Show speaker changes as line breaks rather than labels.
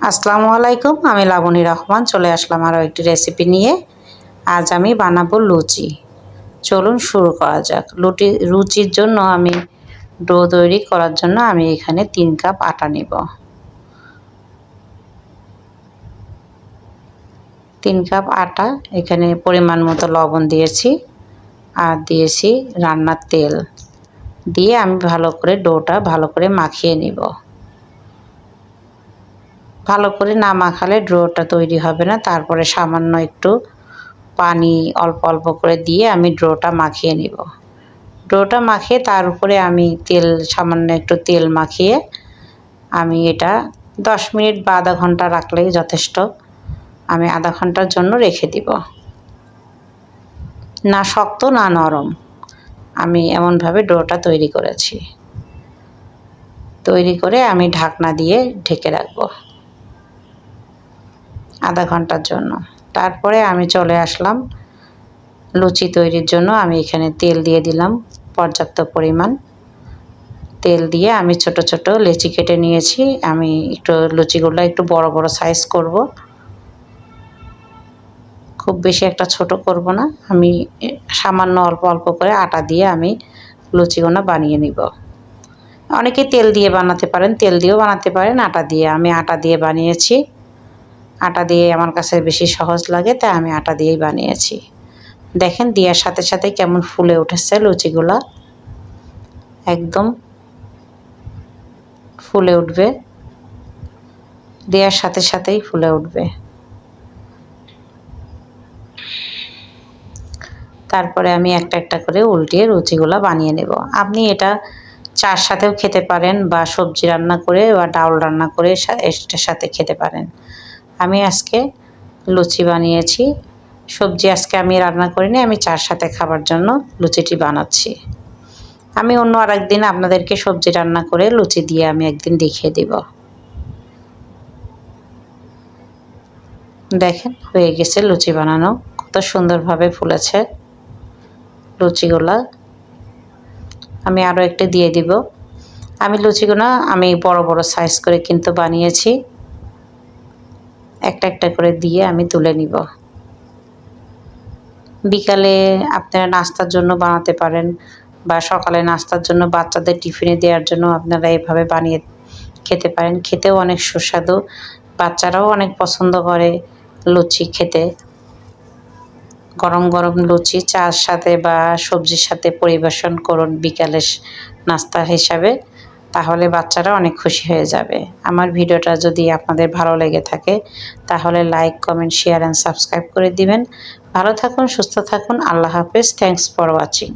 আসসালামু আলাইকুম, আমি লাবণী রহমান চলে আসলাম আরও একটি রেসিপি নিয়ে। আজ আমি বানাবো লুচি। চলুন শুরু করা যাক। লুচির জন্য আমি ডো তৈরি করার জন্য আমি এখানে 3 কাপ আটা নিব। 3 কাপ আটা, এখানে পরিমাণ মতো লবণ দিয়েছি আর দিয়েছি রান্নার তেল দিয়ে আমি ভালো করে ডোটা ভালো করে মাখিয়ে নিব। ভালো করে না মাখালে ডোটা তৈরি হবে না। তারপরে সামান্য একটু পানি অল্প অল্প করে দিয়ে আমি ডোটা মাখিয়ে নিব। ডোটা মাখিয়ে তার উপরে আমি সামান্য একটু তেল মাখিয়ে আমি এটা 10 মিনিট বা আধা ঘন্টা রাখলেই যথেষ্ট। আমি আধা ঘন্টার জন্য রেখে দিব। না শক্ত না নরম, আমি এমনভাবে ডোটা তৈরি করেছি। তৈরি করে আমি ঢাকনা দিয়ে ঢেকে রাখবো আধা ঘন্টার জন্য। তারপরে আমি চলে আসলাম লুচি তৈরির জন্য। আমি এখানে তেল দিয়ে দিলাম পর্যাপ্ত পরিমাণ। তেল দিয়ে আমি ছোট ছোট লেচি কেটে নিয়েছি। আমি লুচিগুলো একটু বড় বড় সাইজ করব, খুব বেশি একটা ছোট করব না। আমি সামান্য অল্প অল্প করে আটা দিয়ে আমি লুচিগুলো বানিয়ে নিব। অনেকে তেল দিয়ে বানাতে পারেন, তেল দিয়েও বানাতে পারেন, আটা দিয়ে। আমি আটা দিয়ে বানিয়েছি। আটা দিয়ে আমার কাছে বেশি সহজ লাগে, তাই আমি আটা দিয়েই বানিয়েছি। দেখেন দেওয়ার সাথে সাথে কেমন ফুলে উঠেছে লুচিগুলা, একদম ফুলে উঠবে, দেওয়ার সাথে সাথেই ফুলে উঠবে। তারপরে আমি একটা একটা করে উল্টিয়ে লুচিগুলা বানিয়ে নেব। আপনি এটা চার সাথেও খেতে পারেন বা সবজি রান্না করে বা ডাউল রান্না করে এটার সাথে খেতে পারেন। আমি আজকে লুচি বানিয়েছি, সবজি আজকে আমি রান্না করিনি। আমি চার সাথে খাবার জন্য লুচিটি বানাচ্ছি। আমি অন্য আরেকদিন আপনাদেরকে সবজি রান্না করে লুচি দিয়ে আমি একদিন দেখিয়ে দেব। দেখেন হয়ে গেছে লুচি বানানো, কত সুন্দরভাবে ফুলেছে লুচিগুলা। আমি আরও একটু দিয়ে দিব। আমি লুচিগুলো আমি বড় বড় সাইজ করে কিন্তু বানিয়েছি। একটা একটা করে দিয়ে আমি তুলে নিব। বিকালে আপনারা নাস্তার জন্য বানাতে পারেন বা সকালে নাস্তার জন্য বাচ্চাদের টিফিনে দেওয়ার জন্য আপনারা এভাবে বানিয়ে খেতে পারেন। খেতেও অনেক সুস্বাদু, বাচ্চারাও অনেক পছন্দ করে লুচি খেতে। গরম গরম লুচি চার সাথে বা সবজির সাথে পরিবেশন করুন বিকালের নাস্তা হিসাবে, তাহলে বাচ্চারা অনেক খুশি হয়ে যাবে। আমার ভিডিওটা যদি আপনাদের ভালো লেগে থাকে তাহলে like, comment, share and subscribe করে দিবেন। ভালো থাকুন, সুস্থ থাকুন। আল্লাহ হাফেজ। Thanks for watching.